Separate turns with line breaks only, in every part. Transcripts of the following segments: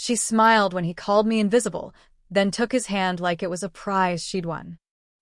She smiled when he called me invisible, then took his hand like it was a prize she'd won.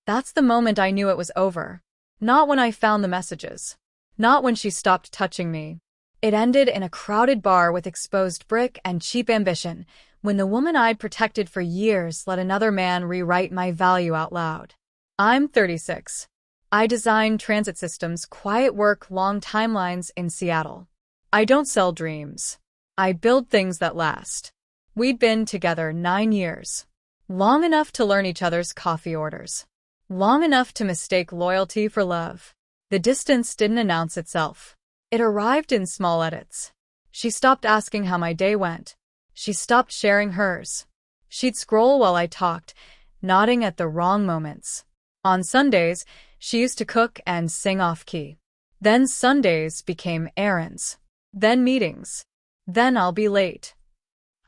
That's the moment I knew it was over. Not when I found the messages. Not when she stopped touching me. It ended in a crowded bar with exposed brick and cheap ambition, when the woman I'd protected for years let another man rewrite my value out loud. I'm 36. I design transit systems, quiet work, long timelines in Seattle. I don't sell dreams. I build things that last. We'd been together 9 years. Long enough to learn each other's coffee orders. Long enough to mistake loyalty for love. The distance didn't announce itself. It arrived in small edits. She stopped asking how my day went. She stopped sharing hers. She'd scroll while I talked, nodding at the wrong moments. On Sundays, she used to cook and sing off-key. Then Sundays became errands. Then meetings. Then I'll be late.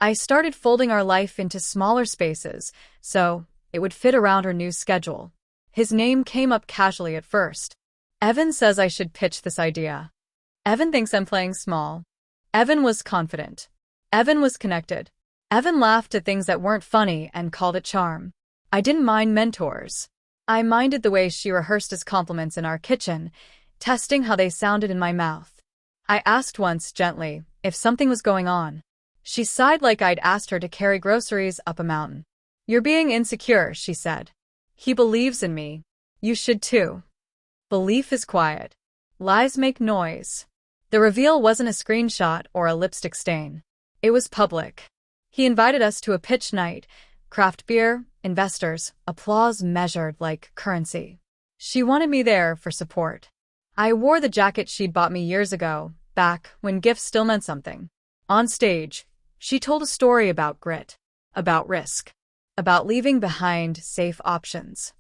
I started folding our life into smaller spaces, so it would fit around her new schedule. His name came up casually at first. Evan says I should pitch this idea. Evan thinks I'm playing small. Evan was confident. Evan was connected. Evan laughed at things that weren't funny and called it charm. I didn't mind mentors. I minded the way she rehearsed his compliments in our kitchen, testing how they sounded in my mouth. I asked once, gently, if something was going on. She sighed like I'd asked her to carry groceries up a mountain. You're being insecure, she said. He believes in me. You should too. Belief is quiet. Lies make noise. The reveal wasn't a screenshot or a lipstick stain. It was public. He invited us to a pitch night, craft beer, investors, applause measured like currency. She wanted me there for support. I wore the jacket she'd bought me years ago, back when gifts still meant something. On stage, she told a story about grit, about risk, about leaving behind safe options.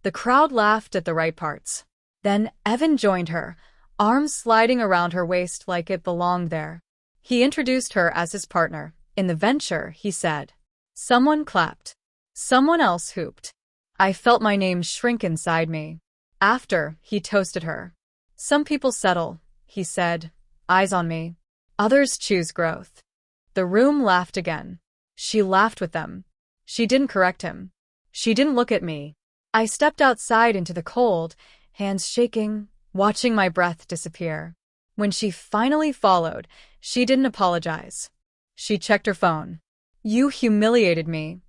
The crowd laughed at the right parts. Then Evan joined her, arms sliding around her waist like it belonged there. He introduced her as his partner. In the venture, he said. Someone clapped. Someone else hooped. I felt my name shrink inside me. After, he toasted her. Some people settle, he said, eyes on me. Others choose growth. The room laughed again. She laughed with them. She didn't correct him. She didn't look at me. I stepped outside into the cold, hands shaking, watching my breath disappear. When she finally followed, she didn't apologize. She checked her phone. You humiliated me,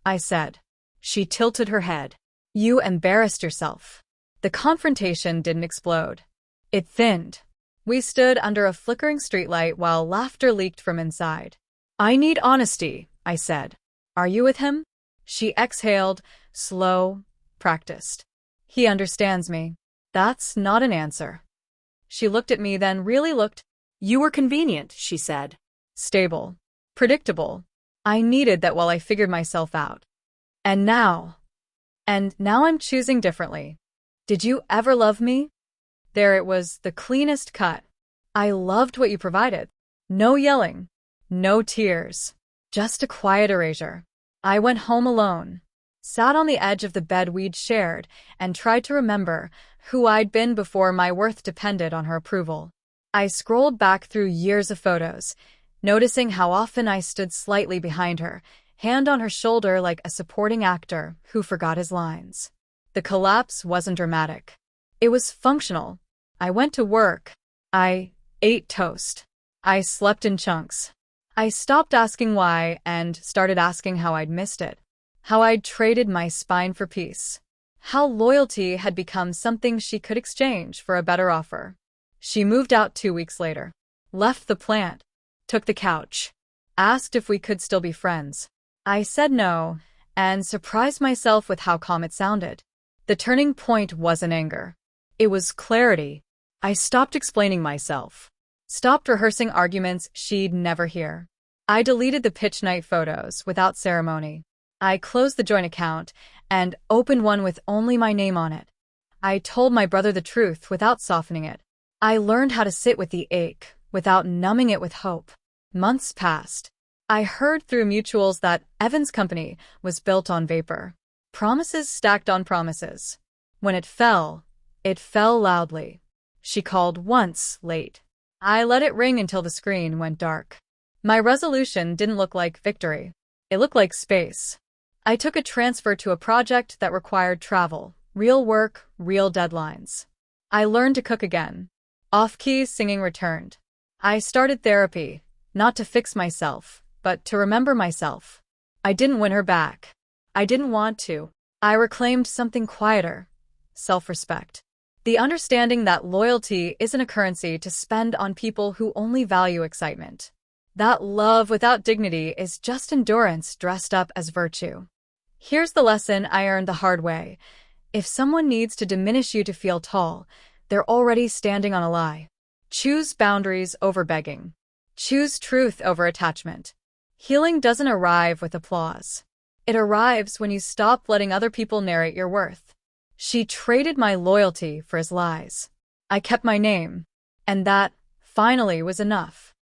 I said. She tilted her head. You embarrassed yourself. The confrontation didn't explode. It thinned. We stood under a flickering streetlight while laughter leaked from inside. I need honesty, I said. Are you with him? She exhaled, slow, practiced. He understands me. That's not an answer. She looked at me, then really looked. You were convenient, she said. Stable. Predictable. I needed that while I figured myself out. And now I'm choosing differently. Did you ever love me? There it was, the cleanest cut. I loved what you provided. No yelling. No tears. Just a quiet erasure. I went home alone. Sat on the edge of the bed we'd shared and tried to remember who I'd been before my worth depended on her approval. I scrolled back through years of photos, noticing how often I stood slightly behind her, hand on her shoulder like a supporting actor who forgot his lines. The collapse wasn't dramatic. It was functional. I went to work. I ate toast. I slept in chunks. I stopped asking why and started asking how I'd missed it. How I'd traded my spine for peace. How loyalty had become something she could exchange for a better offer. She moved out 2 weeks later. Left the plant. Took the couch. Asked if we could still be friends. I said no, and surprised myself with how calm it sounded. The turning point wasn't anger. It was clarity. I stopped explaining myself. Stopped rehearsing arguments she'd never hear. I deleted the pitch night photos without ceremony. I closed the joint account and opened one with only my name on it. I told my brother the truth without softening it. I learned how to sit with the ache without numbing it with hope. Months passed. I heard through mutuals that Evan's company was built on vapor. Promises stacked on promises. When it fell loudly. She called once, late. I let it ring until the screen went dark. My resolution didn't look like victory. It looked like space. I took a transfer to a project that required travel, real work, real deadlines. I learned to cook again. Off-key singing returned. I started therapy, not to fix myself, but to remember myself. I didn't win her back. I didn't want to. I reclaimed something quieter. Self-respect. The understanding that loyalty isn't a currency to spend on people who only value excitement. That love without dignity is just endurance dressed up as virtue. Here's the lesson I earned the hard way. If someone needs to diminish you to feel tall, they're already standing on a lie. Choose boundaries over begging. Choose truth over attachment. Healing doesn't arrive with applause. It arrives when you stop letting other people narrate your worth. She traded my loyalty for his lies. I kept my name. And that, finally, was enough.